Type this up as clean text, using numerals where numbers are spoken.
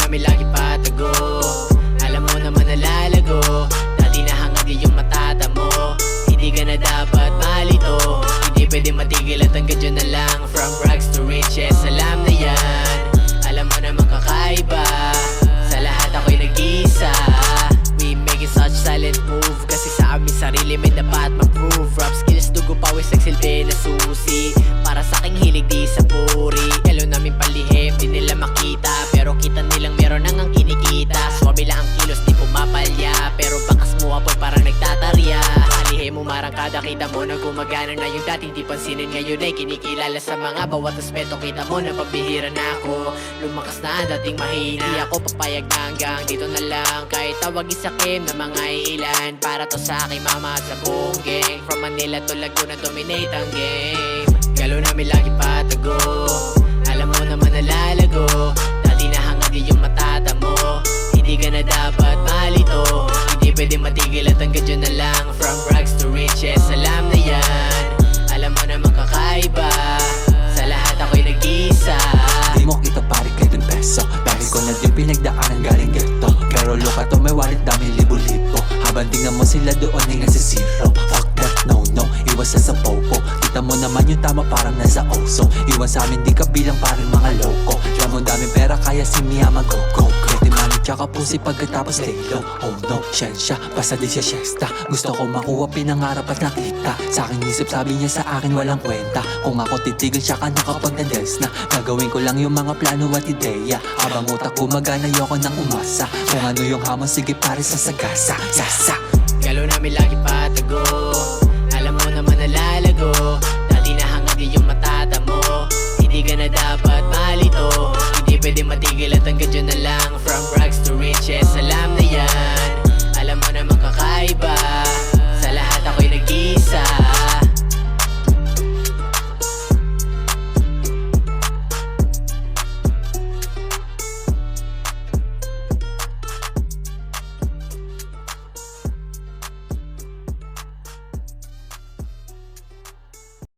namin lagi patago. Alam mo naman nalalago, dati nahangad yung matata mo. Hindi ka na dapat malito, hindi pwede matigil at hanggang dyan na lang. From rags to riches, alam na yan. Alam mo naman kakaiba, sa lahat ako'y nag-isa. We making such silent move, kasi sa aming sarili may dapat ma-prove. Rap skills, dugo pawis, nagsilbi na susi, para sa aking hilig di sa puri. Elo namin palihim, di nila makita, pero kita nilang meron nang ang kinikita. Swabe lang ang kilos, di pumapalya, pero bakas mo apoy parang nagtatarya. Palihim umarangkada, kita mo na gumagana na yung dating di pansinin. Ngayon ay kinikilala sa mga bawat aspeto. Kita mo na pambihira na ako, lumakas na dating mahina. Di ako papayag na hanggang dito na lang, kahit tawagin sa Kim na mga ilan. Para to sa aking mama at sa buong gang, from Manila to Laguna, dominate ang game. Galo namin lagi patago, alam mo naman nalalago, dati nahangad yung matata mo. Hindi ka na dapat malito, hindi pwede matigil at hanggang dyan na lang. From rags to riches, alam na yan. Alam mo naman kakaiba, sa lahat ako'y nag-isa. Di mo kita pari kahit yung peso, dahil ko na din pinagdaanan galing ghetto. Pero look at to, may wallet dami libo-libo, habang tingnan mo sila doon ay nasa-zero. Fuck that, no, iwas sa popo. Kita mo naman yung tama parang nasa oso. Iwan sa amin di ka bilang parang mga loko. Diyan mo daming pera kaya si Mia mag-go-go. Pwede money tsaka pusi pagkatapos lay low. Oh no, siyensya, basta di siya siesta. Gusto ko makuha pinangarap at nakita. Sa aking isip sabi niya sa akin walang kwenta. Kung ako titigil siya ka na kapag na-des na. Gagawin ko lang yung mga plano at ideya, habang utak gumagana ayoko nang umasa. Kung ano yung hamon sige pare sa sagasa. Sasa Galo namin lagi patago,